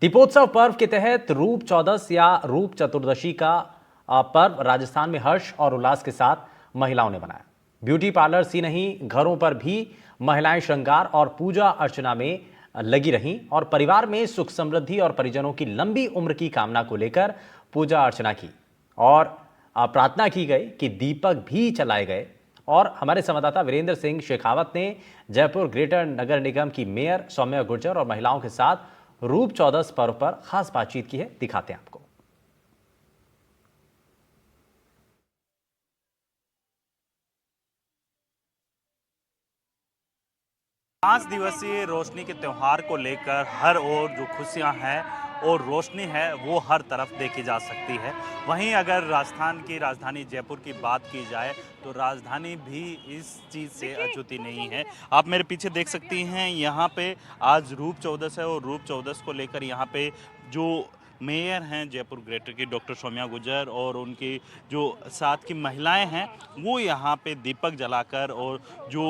दीपोत्सव पर्व के तहत रूप चौदस या रूप चतुर्दशी का पर्व राजस्थान में हर्ष और उल्लास के साथ महिलाओं ने मनाया। ब्यूटी पार्लर ही नहीं, घरों पर भी महिलाएं श्रृंगार और पूजा अर्चना में लगी रहीं और परिवार में सुख समृद्धि और परिजनों की लंबी उम्र की कामना को लेकर पूजा अर्चना की और प्रार्थना की गई कि दीपक भी चलाए गए। और हमारे संवाददाता वीरेंद्र सिंह शेखावत ने जयपुर ग्रेटर नगर निगम की मेयर सौम्या गुर्जर और महिलाओं के साथ रूप चौदस पर्व पर खास बातचीत की है। दिखाते हैं आपको। 5 दिवसीय रोशनी के त्यौहार को लेकर हर ओर जो खुशियां हैं और रोशनी है वो हर तरफ देखी जा सकती है। वहीं अगर राजस्थान की राजधानी जयपुर की बात की जाए तो राजधानी भी इस चीज़ से अछूती नहीं है। आप मेरे पीछे देख सकती हैं, यहाँ पे आज रूप चौदस है और रूप चौदस को लेकर यहाँ पे जो मेयर हैं जयपुर ग्रेटर की डॉक्टर सौम्या गुर्जर और उनकी जो साथ की महिलाएं हैं वो यहाँ पे दीपक जलाकर और जो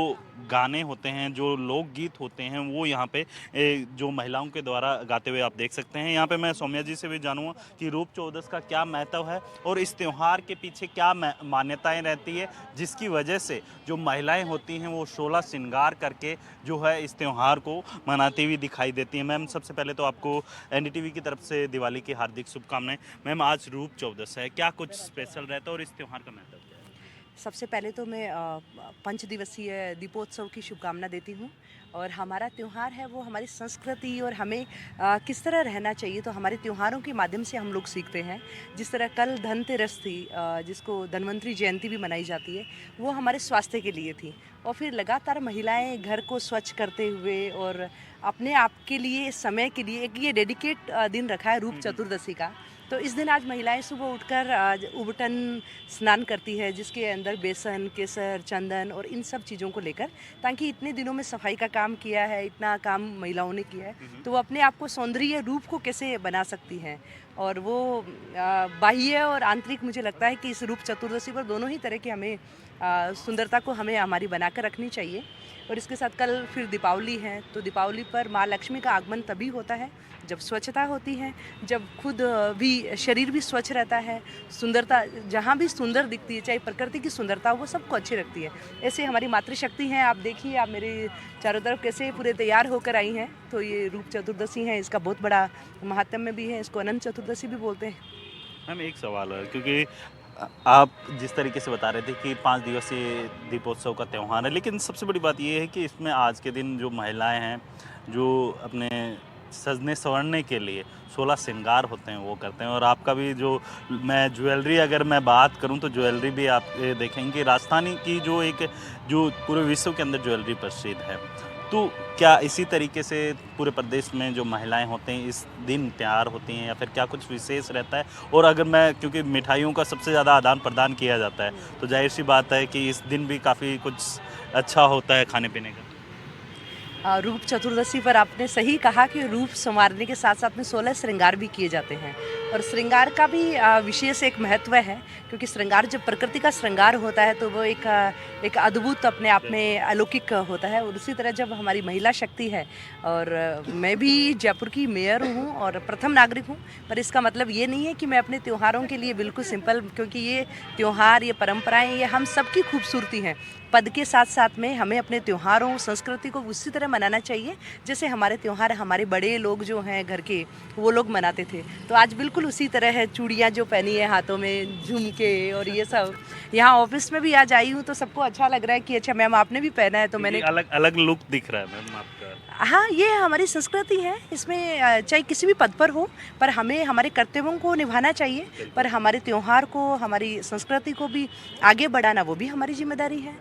गाने होते हैं, जो लोकगीत होते हैं वो यहाँ पे जो महिलाओं के द्वारा गाते हुए आप देख सकते हैं। यहाँ पे मैं सौम्या जी से भी जानूंगा कि रूप चौदस का क्या महत्व है और इस त्यौहार के पीछे क्या मान्यताएं रहती है जिसकी वजह से जो महिलाएं होती हैं वो 16 श्रृंगार करके जो है इस त्यौहार को मनाती हुई दिखाई देती हैं। मैम, सबसे पहले तो आपको एनडीटीवी की तरफ से दिवाली की हार्दिक शुभकामनाएं। मैम, आज रूप चौदस है, क्या कुछ स्पेशल रहता है और इस त्यौहार का महत्व क्या है? सबसे पहले तो मैं 5 दिवसीय दीपोत्सव की शुभकामना देती हूँ। और हमारा त्यौहार है वो हमारी संस्कृति और हमें किस तरह रहना चाहिए तो हमारे त्योहारों के माध्यम से हम लोग सीखते हैं। जिस तरह कल धनतेरस थी, जिसको धन्वंतरी जयंती भी मनाई जाती है, वो हमारे स्वास्थ्य के लिए थी। और फिर लगातार महिलाएं घर को स्वच्छ करते हुए और अपने आप के लिए समय के लिए एक ये डेडिकेट दिन रखा है रूप चतुर्दशी का। तो इस दिन आज महिलाएं सुबह उठकर आज उबटन स्नान करती है, जिसके अंदर बेसन, केसर, चंदन और इन सब चीज़ों को लेकर, ताकि इतने दिनों में सफाई का काम किया है, इतना काम महिलाओं ने किया है, तो वो अपने आप को सौंदर्य रूप को कैसे बना सकती हैं। और वो बाह्य और आंतरिक, मुझे लगता है कि इस रूप चतुर्दशी पर दोनों ही तरह की हमें सुंदरता को हमें हमारी बनाकर रखनी चाहिए। और इसके साथ कल फिर दीपावली है, तो दीपावली पर माँ लक्ष्मी का आगमन तभी होता है जब स्वच्छता होती है, जब खुद भी शरीर भी स्वच्छ रहता है। सुंदरता जहाँ भी सुंदर दिखती है, चाहे प्रकृति की सुंदरता वो सबको अच्छी लगती है। ऐसे हमारी मातृशक्ति हैं। आप देखिए, आप मेरे चारों तरफ कैसे पूरे तैयार होकर आई हैं। तो ये रूप चतुर्दशी है, इसका बहुत बड़ा महात्म्य भी है, इसको अनंत चतुर्दशी भी बोलते हैं। मैम, एक सवाल है, क्योंकि आप जिस तरीके से बता रहे थे कि 5 दिवसीय दीपोत्सव का त्यौहार है, लेकिन सबसे बड़ी बात ये है कि इसमें आज के दिन जो महिलाएं हैं जो अपने सजने संवरने के लिए 16 श्रृंगार होते हैं वो करते हैं। और आपका भी जो, मैं ज्वेलरी अगर मैं बात करूं तो ज्वेलरी भी आप देखेंगे राजस्थानी की जो पूरे विश्व के अंदर ज्वेलरी प्रसिद्ध है। तो क्या इसी तरीके से पूरे प्रदेश में जो महिलाएं होते हैं इस दिन तैयार होती हैं या फिर क्या कुछ विशेष रहता है? और अगर मैं, क्योंकि मिठाइयों का सबसे ज़्यादा आदान प्रदान किया जाता है, तो जाहिर सी बात है कि इस दिन भी काफ़ी कुछ अच्छा होता है खाने पीने का। रूप चतुर्दशी पर आपने सही कहा कि रूप संवारने के साथ साथ में 16 श्रृंगार भी किए जाते हैं। और श्रृंगार का भी विशेष एक महत्व है, क्योंकि श्रृंगार जब प्रकृति का श्रृंगार होता है तो वो एक अद्भुत अपने आप में अलौकिक होता है। और उसी तरह जब हमारी महिला शक्ति है, और मैं भी जयपुर की मेयर हूँ और प्रथम नागरिक हूँ, पर इसका मतलब ये नहीं है कि मैं अपने त्योहारों के लिए बिल्कुल सिंपल, क्योंकि ये त्योहार, ये परंपराएं, ये हम सबकी खूबसूरती हैं। पद के साथ साथ में हमें अपने त्योहारों, संस्कृति को उसी तरह मनाना चाहिए जैसे हमारे त्यौहार हमारे बड़े लोग जो हैं घर के, वो लोग मनाते थे। तो आज बिल्कुल उसी तरह है। चूड़ियाँ जो पहनी है हाथों में, झुमके और ये सब। यहाँ ऑफिस में भी आज आई हूँ तो सबको अच्छा लग रहा है कि अच्छा मैम आपने भी पहना है, तो मैंने अलग अलग लुक दिख रहा है मैम आपका। हाँ, ये हमारी संस्कृति है। इसमें चाहे किसी भी पद पर हो, पर हमें हमारे कर्तव्यों को निभाना चाहिए, पर हमारे त्यौहार को, हमारी संस्कृति को भी आगे बढ़ाना वो भी हमारी जिम्मेदारी है।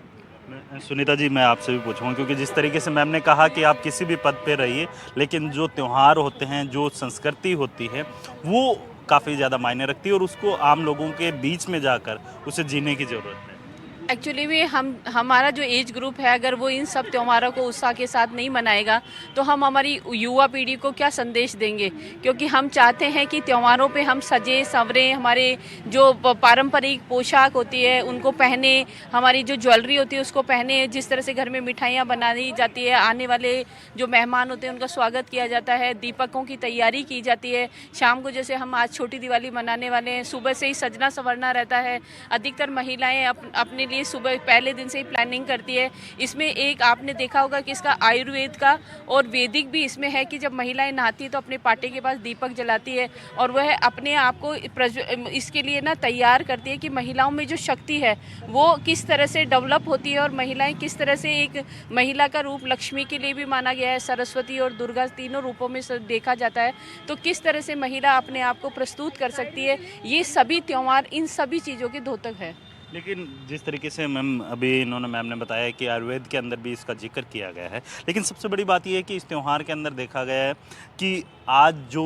सुनीता जी, मैं आपसे भी पूछूंगा, क्योंकि जिस तरीके से मैम ने कहा कि आप किसी भी पद पे रहिए, लेकिन जो त्यौहार होते हैं, जो संस्कृति होती है, वो काफ़ी ज़्यादा मायने रखती है और उसको आम लोगों के बीच में जाकर उसे जीने की ज़रूरत है। एक्चुअली में हमारा जो एज ग्रुप है, अगर वो इन सब त्योहारों को उत्साह के साथ नहीं मनाएगा तो हम हमारी युवा पीढ़ी को क्या संदेश देंगे। क्योंकि हम चाहते हैं कि त्योहारों पे हम सजे संवरें, हमारे जो पारंपरिक पोशाक होती है उनको पहने, हमारी जो ज्वेलरी होती है उसको पहने, जिस तरह से घर में मिठाइयाँ बनाई जाती है, आने वाले जो मेहमान होते हैं उनका स्वागत किया जाता है, दीपकों की तैयारी की जाती है। शाम को जैसे हम आज छोटी दिवाली मनाने वाले हैं, सुबह से ही सजना संवरना रहता है। अधिकतर महिलाएं अपने लिए सुबह पहले दिन से ही प्लानिंग करती है। इसमें एक आपने देखा होगा कि इसका आयुर्वेद का और वैदिक भी इसमें है कि जब महिलाएं नहाती है तो अपने पाटे के पास दीपक जलाती है और वह अपने आप को इसके लिए ना तैयार करती है कि महिलाओं में जो शक्ति है वो किस तरह से डेवलप होती है और महिलाएं किस तरह से, एक महिला का रूप लक्ष्मी के लिए भी माना गया है, सरस्वती और दुर्गा तीनों रूपों में देखा जाता है, तो किस तरह से महिला अपने आप को प्रस्तुत कर सकती है। ये सभी त्योहार इन सभी चीज़ों के द्योतक है। लेकिन जिस तरीके से मैम अभी मैम ने बताया कि आयुर्वेद के अंदर भी इसका जिक्र किया गया है, लेकिन सबसे बड़ी बात यह है कि इस त्यौहार के अंदर देखा गया है कि आज जो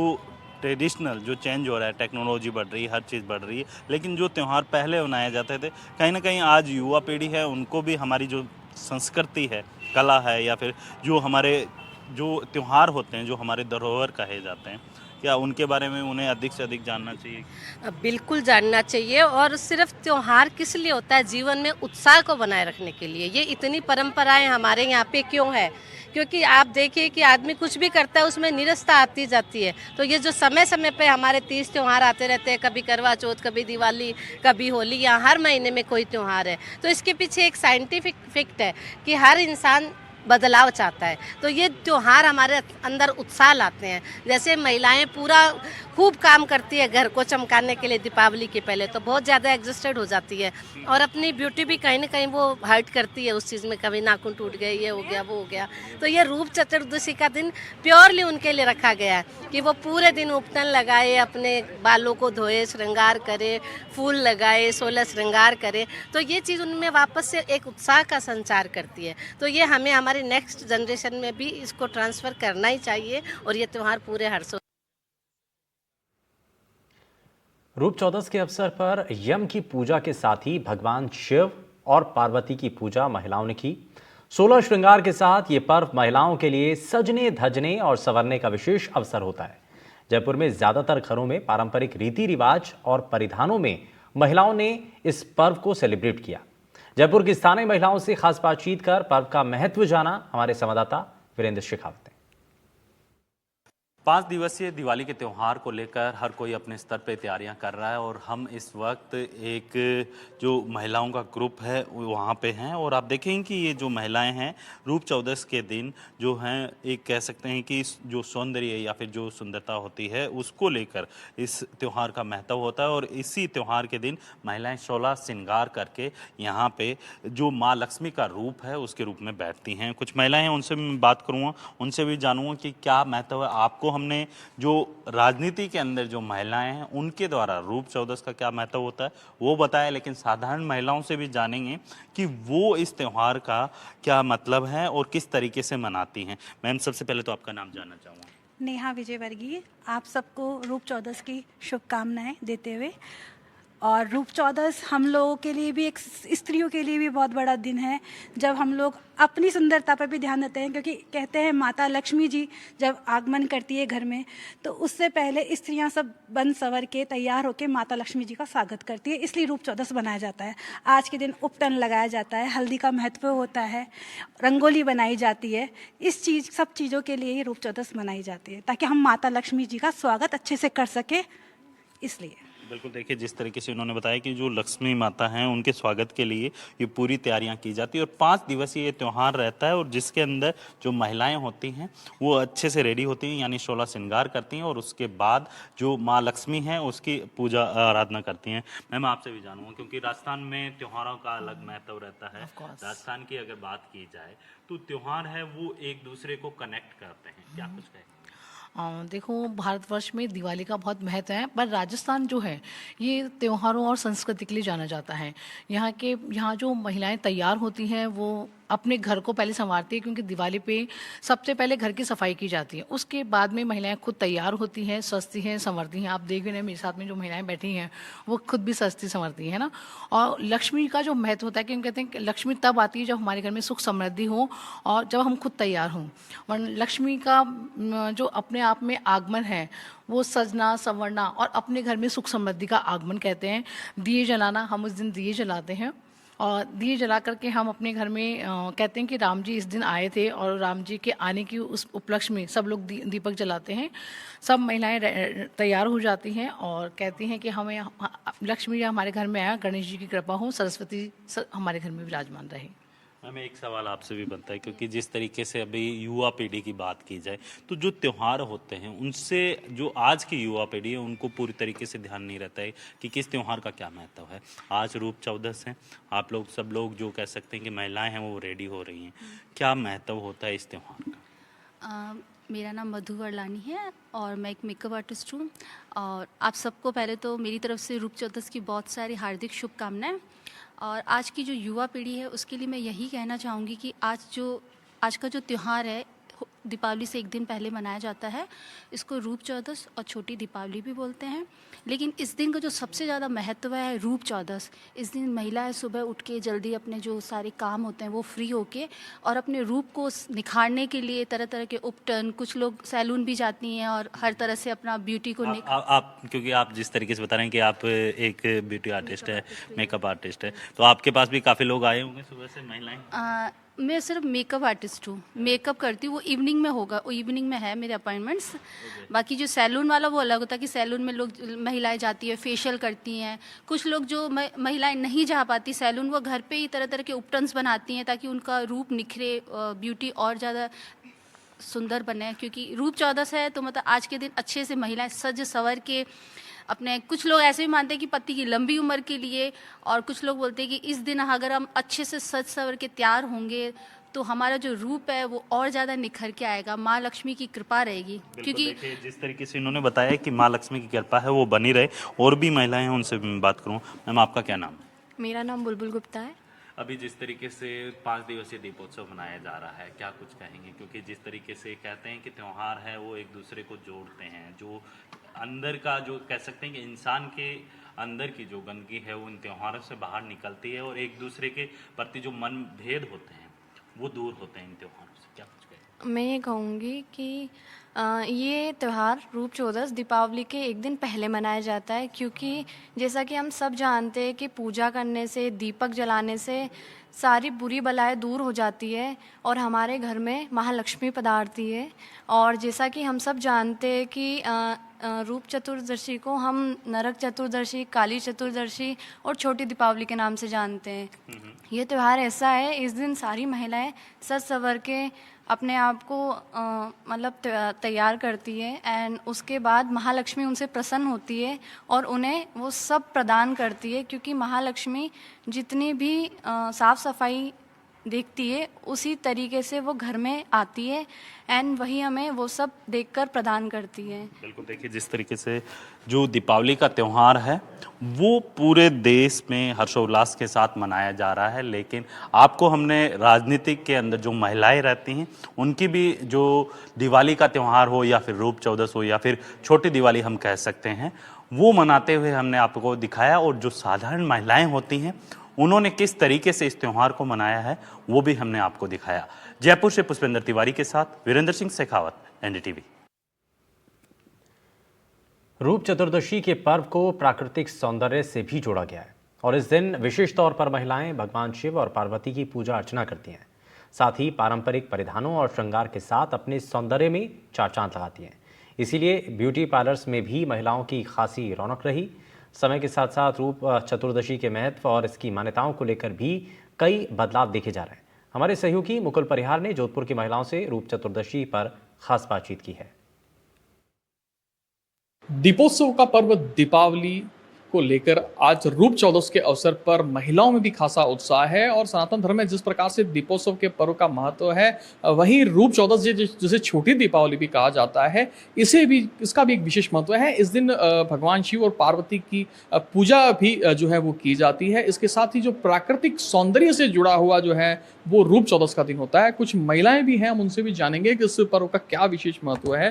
ट्रेडिशनल जो चेंज हो रहा है, टेक्नोलॉजी बढ़ रही है, हर चीज़ बढ़ रही है, लेकिन जो त्यौहार पहले मनाए जाते थे, कहीं ना कहीं आज युवा पीढ़ी है उनको भी हमारी जो संस्कृति है, कला है, या फिर जो हमारे जो त्यौहार होते हैं जो हमारे धरोहर कहे जाते हैं, क्या उनके बारे में उन्हें अधिक से अधिक जानना चाहिए? बिल्कुल जानना चाहिए। और सिर्फ त्योहार किस लिए होता है? जीवन में उत्साह को बनाए रखने के लिए। ये इतनी परंपराएं हमारे यहाँ पे क्यों है? क्योंकि आप देखिए कि आदमी कुछ भी करता है उसमें निरस्ता आती जाती है। तो ये जो समय समय पे हमारे 30 त्यौहार आते रहते हैं, कभी करवा चौथ, कभी दिवाली, कभी होली, या हर महीने में कोई त्यौहार है, तो इसके पीछे एक साइंटिफिक फैक्ट है कि हर इंसान बदलाव चाहता है। तो ये त्योहार हमारे अंदर उत्साह लाते हैं। जैसे महिलाएं पूरा खूब काम करती है घर को चमकाने के लिए, दीपावली के पहले तो बहुत ज़्यादा एग्जस्टेड हो जाती है और अपनी ब्यूटी भी कहीं ना कहीं वो हर्ट करती है उस चीज़ में, कभी नाखून टूट गए, ये हो गया, वो हो गया। तो ये रूप चतुर्दशी का दिन प्योरली उनके लिए रखा गया है कि वो पूरे दिन उपटन लगाए, अपने बालों को धोए, श्रृंगार करे, फूल लगाए, 16 श्रृंगार करे। तो ये चीज़ उनमें वापस से एक उत्साह का संचार करती है। तो ये हमें हमारी नेक्स्ट जनरेशन में भी इसको ट्रांसफ़र करना ही चाहिए और ये त्यौहार पूरे हर्षों। रूप चौदस के अवसर पर यम की पूजा के साथ ही भगवान शिव और पार्वती की पूजा महिलाओं ने की। 16 श्रृंगार के साथ ये पर्व महिलाओं के लिए सजने धजने और संवरने का विशेष अवसर होता है। जयपुर में ज्यादातर घरों में पारंपरिक रीति रिवाज और परिधानों में महिलाओं ने इस पर्व को सेलिब्रेट किया। जयपुर की स्थानीय महिलाओं से खास बातचीत कर पर्व का महत्व जाना हमारे संवाददाता वीरेंद्र शेखावत ने। 5 दिवसीय दिवाली के त्यौहार को लेकर हर कोई अपने स्तर पे तैयारियां कर रहा है और हम इस वक्त एक जो महिलाओं का ग्रुप है वहाँ पे हैं और आप देखेंगे कि ये जो महिलाएं हैं रूप चौदस के दिन जो हैं, एक कह सकते हैं कि जो सौंदर्य या फिर जो सुंदरता होती है उसको लेकर इस त्यौहार का महत्व होता है। और इसी त्यौहार के दिन महिलाएँ 16 श्रृंगार करके यहाँ पे जो माँ लक्ष्मी का रूप है उसके रूप में बैठती हैं। कुछ महिलाएँ हैं, उनसे मैं बात करूँगा, उनसे भी जानूँगा कि क्या महत्व है। आपको हमने जो राजनीति के अंदर जो महिलाएं हैं उनके द्वारा रूप चौदस का क्या महत्व होता है वो बताया, लेकिन साधारण महिलाओं से भी जानेंगे कि वो इस त्यौहार का क्या मतलब है और किस तरीके से मनाती हैं। मैम, सबसे पहले तो आपका नाम जानना चाहूँगा। नेहा विजयवर्गीय। आप सबको रूप चौदस की शुभकामनाएं देते हुए, और रूप चौदस हम लोगों के लिए भी, एक स्त्रियों के लिए भी बहुत बड़ा दिन है जब हम लोग अपनी सुंदरता पर भी ध्यान देते हैं। क्योंकि कहते हैं माता लक्ष्मी जी जब आगमन करती है घर में तो उससे पहले स्त्रियां सब बन सवर के तैयार होकर माता लक्ष्मी जी का स्वागत करती है, इसलिए रूप चौदस बनाया जाता है। आज के दिन उपटन लगाया जाता है, हल्दी का महत्व होता है, रंगोली बनाई जाती है। सब चीज़ों के लिए ही रूप चौदस मनाई जाती है ताकि हम माता लक्ष्मी जी का स्वागत अच्छे से कर सकें, इसलिए। बिल्कुल, देखिए जिस तरीके से उन्होंने बताया कि जो लक्ष्मी माता हैं उनके स्वागत के लिए ये पूरी तैयारियां की जाती है और 5 दिवसीय ये त्यौहार रहता है और जिसके अंदर जो महिलाएं होती हैं वो अच्छे से रेडी होती हैं, यानी 16 श्रृंगार करती हैं और उसके बाद जो माँ लक्ष्मी हैं उसकी पूजा आराधना करती हैं। मैम, आपसे भी जानूंगा क्योंकि राजस्थान में त्योहारों का अलग महत्व रहता है। राजस्थान की अगर बात की जाए तो त्यौहार है वो एक दूसरे को कनेक्ट करते हैं, क्या कुछ कहें? देखो, भारतवर्ष में दिवाली का बहुत महत्व है, पर राजस्थान जो है ये त्योहारों और संस्कृति के लिए जाना जाता है। यहाँ जो महिलाएं तैयार होती हैं वो अपने घर को पहले संवारती है, क्योंकि दिवाली पे सबसे पहले घर की सफाई की जाती है। उसके बाद में महिलाएं खुद तैयार होती हैं, सजती हैं, संवरती हैं। आप देख रहे हैं मेरे साथ में जो महिलाएं बैठी हैं वो खुद भी सजती संवरती हैं ना। और लक्ष्मी का जो महत्व होता है कि हम कहते हैं कि लक्ष्मी तब आती है जब हमारे घर में सुख समृद्धि हो और जब हम खुद तैयार हों। और लक्ष्मी का जो अपने आप में आगमन है वो सजना संवरना और अपने घर में सुख समृद्धि का आगमन कहते हैं। दिए जलाना, हम उस दिन दिए जलाते हैं और दिए जला करके हम अपने घर में कहते हैं कि राम जी इस दिन आए थे और राम जी के आने की उस उपलक्ष्य में सब लोग दीपक जलाते हैं। सब महिलाएं तैयार हो जाती हैं और कहती हैं कि हमें लक्ष्मी जी हमारे घर में आया, गणेश जी की कृपा हो, सरस्वती हमारे घर में विराजमान रहे। मैम एक सवाल आपसे भी बनता है, क्योंकि जिस तरीके से अभी युवा पीढ़ी की बात की जाए तो जो त्यौहार होते हैं उनसे जो आज की युवा पीढ़ी है उनको पूरी तरीके से ध्यान नहीं रहता है कि किस त्यौहार का क्या महत्व है। आज रूप चौदस है, आप लोग सब लोग जो कह सकते हैं कि महिलाएं हैं वो रेडी हो रही हैं, क्या महत्व होता है इस त्यौहार का? मेरा नाम मधु वरलानी है और मैं एक मेकअप आर्टिस्ट हूँ। और आप सबको पहले तो मेरी तरफ से रूप चौदस की बहुत सारी हार्दिक शुभकामनाएं। और आज की जो युवा पीढ़ी है उसके लिए मैं यही कहना चाहूँगी कि आज का जो त्यौहार है दीपावली से एक दिन पहले मनाया जाता है। इसको रूप चौदस और छोटी दीपावली भी बोलते हैं। लेकिन इस दिन का जो सबसे ज़्यादा महत्व है रूप चौदस, इस दिन महिलाएं सुबह उठ के जल्दी अपने जो सारे काम होते हैं वो फ्री होके और अपने रूप को निखारने के लिए तरह तरह के उपटन, कुछ लोग सैलून भी जाती हैं और हर तरह से अपना ब्यूटी को आप क्योंकि आप जिस तरीके से बता रहे हैं कि आप एक ब्यूटी आर्टिस्ट है, मेकअप आर्टिस्ट है, तो आपके पास भी काफ़ी लोग आए होंगे सुबह से महिलाएं? मैं सिर्फ मेकअप आर्टिस्ट हूँ, मेकअप करती हूँ, वो इवनिंग में होगा, वो इवनिंग में है मेरे अपॉइंटमेंट्स। बाकी जो सैलून वाला वो अलग होता है कि सैलून में लोग महिलाएं जाती है, फेशियल करती हैं। कुछ लोग जो महिलाएं नहीं जा पाती सैलून, वो घर पे ही तरह तरह के उपटन्स बनाती हैं ताकि उनका रूप निखरे, ब्यूटी और ज़्यादा सुंदर बने। क्योंकि रूप चौदस है तो मतलब आज के दिन अच्छे से महिलाएं सज सवर के अपने, कुछ लोग ऐसे भी मानते हैं कि पति की लंबी उम्र के लिए, और कुछ लोग बोलते हैं कि इस दिन अगर हम अच्छे से सज सवर के तैयार होंगे तो हमारा जो रूप है वो और ज़्यादा निखर के आएगा, माँ लक्ष्मी की कृपा रहेगी। क्योंकि जिस तरीके से इन्होंने बताया कि माँ लक्ष्मी की कृपा है वो बनी रहे। और भी महिलाएं हैं उनसे बात करूँ। मैम आपका क्या नाम है? मेरा नाम बुलबुल गुप्ता है। अभी जिस तरीके से 5 दिवसीय दीपोत्सव मनाया जा रहा है, क्या कुछ कहेंगे? क्योंकि जिस तरीके से कहते हैं कि त्यौहार है वो एक दूसरे को जोड़ते हैं, जो अंदर का जो कह सकते हैं कि इंसान के अंदर की जो गंदगी है वो इन त्योहारों से बाहर निकलती है और एक दूसरे के प्रति जो मन भेद होते हैं वो दूर होते हैं इन त्योहारों से। क्या कुछ कहेंगे? मैं ये कहूँगी कि ये त्यौहार रूप चौदस दीपावली के एक दिन पहले मनाया जाता है, क्योंकि जैसा कि हम सब जानते हैं कि पूजा करने से, दीपक जलाने से सारी बुरी बलाएं दूर हो जाती है और हमारे घर में महालक्ष्मी पधारती है। और जैसा कि हम सब जानते हैं कि रूप चतुर्दशी को हम नरक चतुर्दशी, काली चतुर्दशी और छोटी दीपावली के नाम से जानते हैं। ये त्यौहार ऐसा है, इस दिन सारी महिलाएं सज सवर के अपने आप को मतलब तैयार करती है एंड उसके बाद महालक्ष्मी उनसे प्रसन्न होती है और उन्हें वो सब प्रदान करती है। क्योंकि महालक्ष्मी जितनी भी साफ़ सफाई देखती है उसी तरीके से वो घर में आती है एंड वही हमें वो सब देखकर प्रदान करती है। बिल्कुल, देखिए जिस तरीके से जो दीपावली का त्यौहार है वो पूरे देश में हर्षोल्लास के साथ मनाया जा रहा है, लेकिन आपको हमने राजनीतिक के अंदर जो महिलाएं रहती हैं उनकी भी जो दिवाली का त्यौहार हो या फिर रूप चौदस हो या फिर छोटी दिवाली हम कह सकते हैं, वो मनाते हुए हमने आपको दिखाया। और जो साधारण महिलाएं होती हैं उन्होंने किस तरीके से इस त्यौहार को मनाया है वो भी हमने आपको दिखाया। जयपुर से पुष्पेंद्र तिवारी के साथ वीरेंद्र सिंह शेखावत, एनडीटीवी। रूप चतुर्दशी के पर्व को प्राकृतिक सौंदर्य से भी जोड़ा गया है और इस दिन विशेष तौर पर महिलाएं भगवान शिव और पार्वती की पूजा अर्चना करती हैं। साथ ही पारंपरिक परिधानों और श्रृंगार के साथ अपने सौंदर्य में चार चांद लगाती हैं। इसीलिए ब्यूटी पार्लर्स में भी महिलाओं की खासी रौनक रही। समय के साथ साथ रूप चतुर्दशी के महत्व और इसकी मान्यताओं को लेकर भी कई बदलाव देखे जा रहे हैं। हमारे सहयोगी मुकुल परिहार ने जोधपुर की महिलाओं से रूप चतुर्दशी पर खास बातचीत की है। दीपोत्सव का पर्व दीपावली को लेकर आज रूप चौदस के अवसर पर महिलाओं में भी खासा उत्साह है और सनातन धर्म में जिस प्रकार से दीपोत्सव के पर्व का महत्व है, वहीं रूप चौदस जिसे छोटी दीपावली भी कहा जाता है, इसका भी एक विशेष महत्व है। इस दिन भगवान शिव और पार्वती की पूजा भी जो है वो की जाती है। इसके साथ ही जो प्राकृतिक सौंदर्य से जुड़ा हुआ जो है वो रूप चौदस का दिन होता है। कुछ महिलाएं भी हैं, हम उनसे भी जानेंगे कि इस पर्व का क्या विशेष महत्व है।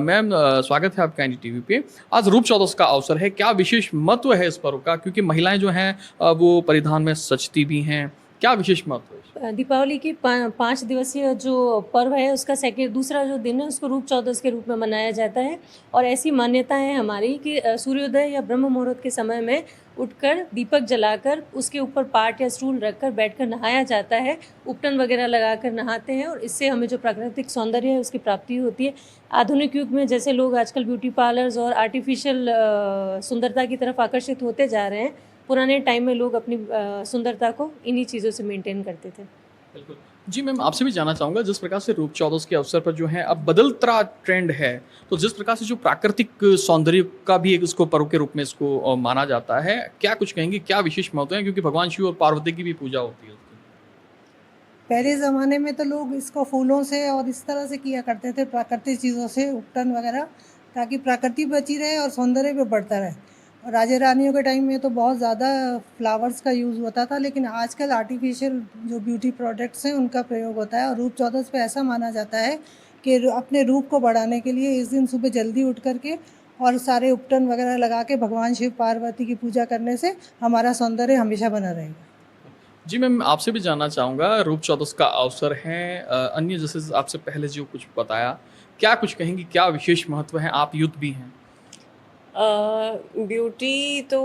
मैम, स्वागत है आपका एनडीटीवी पे। आज रूप चौदस का अवसर है, क्या विशेष महत्व है इस पर्व का, क्योंकि महिलाएं जो हैं वो परिधान में सजती भी हैं, क्या विशेष महत्व है? दीपावली की 5 दिवसीय जो पर्व है उसका दूसरा जो दिन है उसको रूप चौदस के रूप में मनाया जाता है। और ऐसी मान्यता है हमारी कि सूर्योदय या ब्रह्म मुहूर्त के समय में उठकर दीपक जलाकर उसके ऊपर पाट या स्टूल रखकर बैठकर नहाया जाता है। उपटन वगैरह लगाकर नहाते हैं और इससे हमें जो प्राकृतिक सौंदर्य है उसकी प्राप्ति होती है। आधुनिक युग में जैसे लोग आजकल ब्यूटी पार्लर्स और आर्टिफिशियल सुंदरता की तरफ आकर्षित होते जा रहे हैं, पुराने टाइम में लोग अपनी सुंदरता को इन्हीं चीज़ों से मेंटेन करते थे। बिल्कुल जी। मैम, आपसे भी जानना चाहूँगा, जिस प्रकार से रूप चौदस के अवसर पर जो है अब बदलता ट्रेंड है, तो जिस प्रकार से जो प्राकृतिक सौंदर्य का भी एक इसको पर्व के रूप में इसको माना जाता है, क्या कुछ कहेंगे, क्या विशेष महत्व है, क्योंकि भगवान शिव और पार्वती की भी पूजा होती है? पहले ज़माने में तो लोग इसको फूलों से और इस तरह से किया करते थे, प्राकृतिक चीज़ों से, उपटन वगैरह, ताकि प्रकृति बची रहे और सौंदर्य भी बढ़ता रहे। और राजा रानियों के टाइम में तो बहुत ज़्यादा फ्लावर्स का यूज़ होता था, लेकिन आजकल आर्टिफिशियल जो ब्यूटी प्रोडक्ट्स हैं उनका प्रयोग होता है। और रूप चौदस पे ऐसा माना जाता है कि अपने रूप को बढ़ाने के लिए इस दिन सुबह जल्दी उठ करके और सारे उपटन वगैरह लगा के भगवान शिव पार्वती की पूजा करने से हमारा सौंदर्य हमेशा बना रहेगा। जी मैम, आपसे भी जानना चाहूँगा, रूप चौदस का अवसर है, अन्य जैसे आपसे पहले जो कुछ बताया, क्या कुछ कहेंगी, क्या विशेष महत्व है? आप यूथ भी हैं। ब्यूटी तो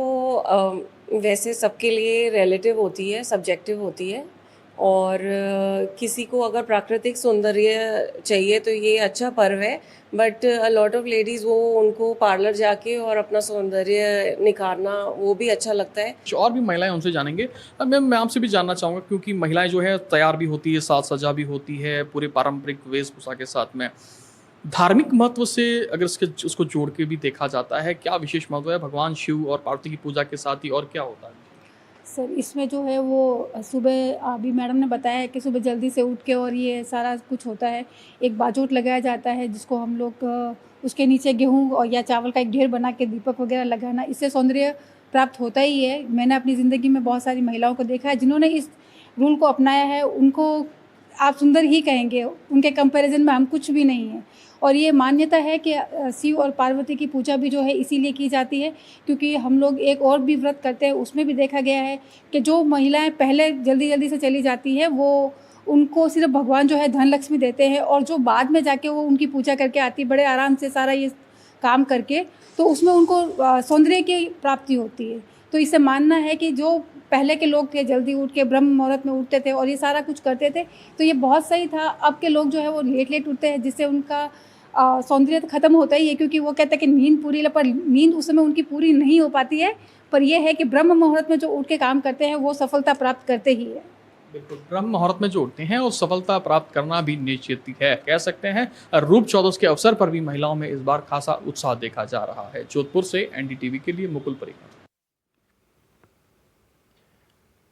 वैसे सबके लिए रिलेटिव होती है, सब्जेक्टिव होती है। और किसी को अगर प्राकृतिक सौंदर्य चाहिए तो ये अच्छा पर्व है, but a lot of ladies वो उनको पार्लर जाके और अपना सौंदर्य निखारना वो भी अच्छा लगता है। और भी महिलाएं उनसे जानेंगे। अब मैं आपसे भी जानना चाहूँगा, क्योंकि महिलाएं जो है तैयार भी होती है, साज सजा भी होती है पूरे पारंपरिक वेशभूषा के साथ में, धार्मिक महत्व से अगर उसको जोड़ के भी देखा जाता है, क्या विशेष महत्व है भगवान शिव और पार्वती की पूजा के साथ ही, और क्या होता है? सर, इसमें जो है वो सुबह अभी मैडम ने बताया है कि सुबह जल्दी से उठ के और ये सारा कुछ होता है। एक बाजोट लगाया जाता है जिसको हम लोग उसके नीचे गेहूँ और या चावल का एक ढेर बना के दीपक वगैरह लगाना, इससे सौंदर्य प्राप्त होता ही है। मैंने अपनी ज़िंदगी में बहुत सारी महिलाओं को देखा है जिन्होंने इस रूल को अपनाया है, उनको आप सुंदर ही कहेंगे, उनके कंपैरिजन में हम कुछ भी नहीं हैं। और ये मान्यता है कि शिव और पार्वती की पूजा भी जो है इसीलिए की जाती है क्योंकि हम लोग एक और भी व्रत करते हैं, उसमें भी देखा गया है कि जो महिलाएं पहले जल्दी जल्दी से चली जाती है वो उनको सिर्फ भगवान जो है धन लक्ष्मी देते हैं, और जो बाद में जाके वो उनकी पूजा करके आती बड़े आराम से सारा ये काम करके, तो उसमें उनको सौंदर्य की प्राप्ति होती है। तो इसे मानना है कि जो पहले के लोग थे जल्दी उठ के ब्रह्म मुहूर्त में उठते थे और ये सारा कुछ करते थे, तो ये बहुत सही था। अब के लोग जो है वो लेट लेट उठते हैं, जिससे उनका सौंदर्य तो ख़त्म होता ही है, क्योंकि वो कहते हैं कि नींद पूरी, पर नींद उस समय उनकी पूरी नहीं हो पाती है। पर यह है कि ब्रह्म मुहूर्त में जो उठ के काम करते हैं वो सफलता प्राप्त करते ही है। बिल्कुल, ब्रह्म मुहूर्त में जो उठते हैं और सफलता प्राप्त करना भी निश्चित है। कह सकते हैं रूप चौदस के अवसर पर भी महिलाओं में इस बार खासा उत्साह देखा जा रहा है। जोधपुर से एनडीटीवी के लिए मुकुल परिकर।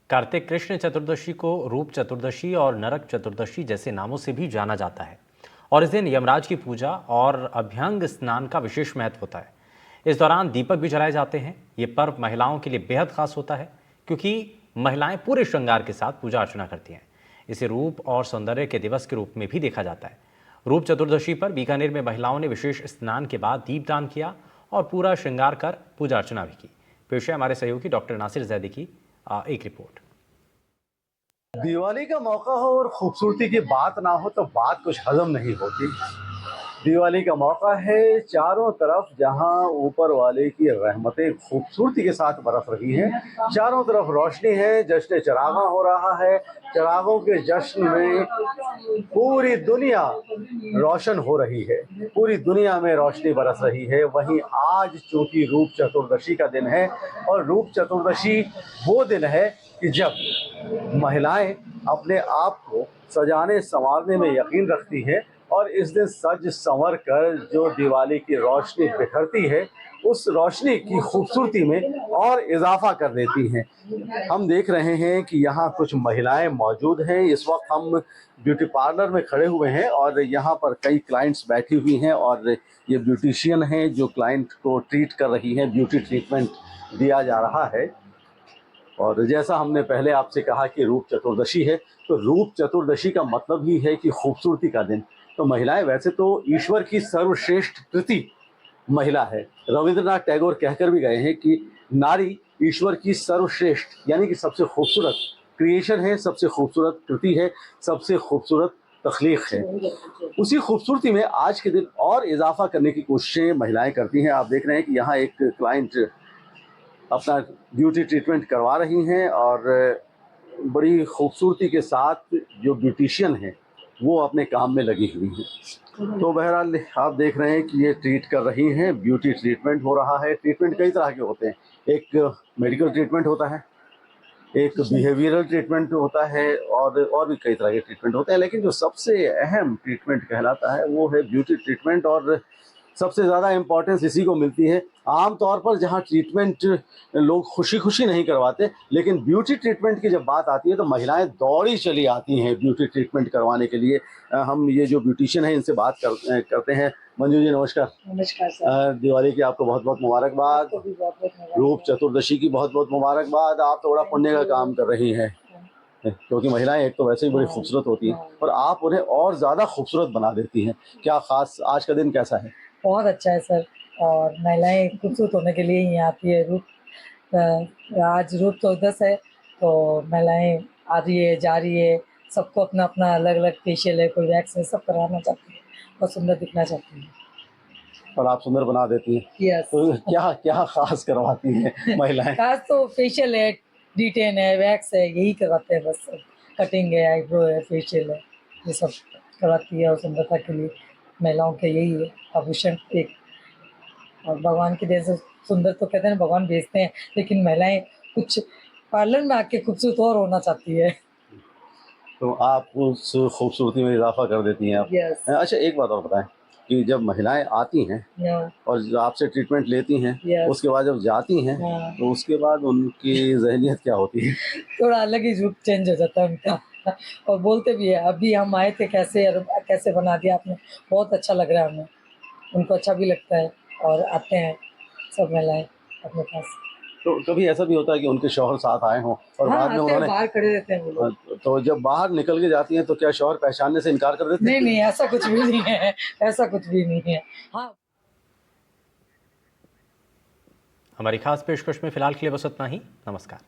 कार्तिक कृष्ण चतुर्दशी को रूप चतुर्दशी और नरक चतुर्दशी जैसे नामों से भी जाना जाता है और इस दिन यमराज की पूजा और अभ्यंग स्नान का विशेष महत्व होता है। इस दौरान दीपक भी जलाए जाते हैं। ये पर्व महिलाओं के लिए बेहद खास होता है क्योंकि महिलाएं पूरे श्रृंगार के साथ पूजा अर्चना करती हैं। इसे रूप और सौंदर्य के दिवस के रूप में भी देखा जाता है। रूप चतुर्दशी पर बीकानेर में महिलाओं ने विशेष स्नान के बाद दीपदान किया और पूरा श्रृंगार कर पूजा अर्चना भी की। पेश है हमारे सहयोगी डॉक्टर नासिर जैदी की एक रिपोर्ट। दिवाली का मौका हो और खूबसूरती की बात ना हो तो बात कुछ हजम नहीं होती। दिवाली का मौका है, चारों तरफ जहां ऊपर वाले की रहमतें खूबसूरती के साथ बरस रही हैं, चारों तरफ रोशनी है, जश्न चरागा हो रहा है। चरागों के जश्न में पूरी दुनिया रोशन हो रही है, पूरी दुनिया में रोशनी बरस रही है। वहीं आज चूंकि रूप चतुर्दशी का दिन है और रूप चतुर्दशी वो दिन है कि जब महिलाएं अपने आप को सजाने संवारने में यकीन रखती हैं और इस दिन सज संवर कर जो दिवाली की रोशनी बिखरती है उस रोशनी की खूबसूरती में और इजाफा कर देती हैं। हम देख रहे हैं कि यहाँ कुछ महिलाएं मौजूद हैं। इस वक्त हम ब्यूटी पार्लर में खड़े हुए हैं और यहाँ पर कई क्लाइंट्स बैठी हुई हैं और ये ब्यूटिशियन हैं जो क्लाइंट को ट्रीट कर रही हैं, ब्यूटी ट्रीटमेंट दिया जा रहा है। और जैसा हमने पहले आपसे कहा कि रूप चतुर्दशी है, तो रूप चतुर्दशी का मतलब ही है कि खूबसूरती का दिन। तो महिलाएं वैसे तो ईश्वर की सर्वश्रेष्ठ कृति महिला है। रविंद्रनाथ टैगोर कहकर भी गए हैं कि नारी ईश्वर की सर्वश्रेष्ठ यानी कि सबसे खूबसूरत क्रिएशन है, सबसे खूबसूरत कृति है, सबसे खूबसूरत तख्लीक है। उसी खूबसूरती में आज के दिन और इजाफा करने की कोशिशें महिलाएं करती हैं। आप देख रहे हैं कि यहाँ एक क्लाइंट अपना ब्यूटी ट्रीटमेंट करवा रही हैं और बड़ी खूबसूरती के साथ जो ब्यूटिशियन हैं वो अपने काम में लगी हुई हैं। तो बहरहाल आप देख रहे हैं कि ये ट्रीट कर रही हैं, ब्यूटी ट्रीटमेंट हो रहा है। ट्रीटमेंट कई तरह के होते हैं, एक मेडिकल ट्रीटमेंट होता है, एक बिहेवियरल ट्रीटमेंट होता है और भी कई तरह के ट्रीटमेंट होते हैं, लेकिन जो सबसे अहम ट्रीटमेंट कहलाता है वो है ब्यूटी ट्रीटमेंट। और सबसे ज़्यादा इम्पोर्टेंस इसी को मिलती है। आम तौर पर जहाँ ट्रीटमेंट लोग खुशी खुशी नहीं करवाते, लेकिन ब्यूटी ट्रीटमेंट की जब बात आती है तो महिलाएं दौड़ी चली आती हैं ब्यूटी ट्रीटमेंट करवाने के लिए। हम ये जो ब्यूटिशियन हैं इनसे बात करते हैं। मंजू जी नमस्कार। नमस्कार सर। दिवाली की आपको बहुत बहुत मुबारकबाद, रूप चतुर्दशी की बहुत बहुत मुबारकबाद। आप तो बड़ा पुण्य का काम कर रही हैं, क्योंकि महिलाएं एक तो वैसे ही बड़ी खूबसूरत होती हैं और आप उन्हें और ज़्यादा खूबसूरत बना देती हैं। क्या ख़ास आज का दिन कैसा है? बहुत अच्छा है सर, और महिलाएं खूबसूरत होने के लिए ही आती है। आज रूप चौदस है तो महिलाएं आ रही है, जा रही है, सबको अपना अपना अलग अलग फेशियल है, कोई वैक्स है, सब करवाना चाहती है और सुंदर दिखना चाहती है। और आप सुंदर बना देती हैं। यस। तो क्या क्या खास करवाती हैं महिलाएं? खास तो फेशियल है, डिटेन है, वैक्स है, यही करवाते हैं बस। कटिंग है, आईब्रो है, फेशियल है, ये सब करवाती है। और सुंदरता के लिए महिलाओं के यही है आभूषण एक। और भगवान की देन से सुंदर तो कहते हैं भगवान भेजते हैं, लेकिन महिलाएं कुछ पार्लर में आके खूबसूरत और होना चाहती है। तो आप उस खूबसूरती में इजाफा कर देती हैं आप। यस। अच्छा एक बात और बताएं कि जब महिलाएं आती हैं और जो आपसे ट्रीटमेंट लेती हैं, Yes. उसके बाद जब जाती हैं तो उसके बाद उनकी ज़हनियत क्या होती है? थोड़ा अलग ही रूप चेंज हो जाता है उनका और बोलते भी है अभी हम आए थे, कैसे बना दिया आपने, बहुत अच्छा लग रहा है हमें। उनको अच्छा भी लगता है और आते हैं सब महिलाएं अपने पास। तो कभी ऐसा भी होता है कि उनके शौहर साथ आए हों और बाद में उन्होंने बाहर खड़े रहते हैं वो लोग। तो जब बाहर निकल के जाती हैं तो क्या शौहर पहचानने से इनकार कर देते हैं? नहीं, ऐसा कुछ भी नहीं है, ऐसा कुछ भी नहीं है। हाँ, हमारी खास पेशकश में फिलहाल के लिए बस इतना ही। नमस्कार।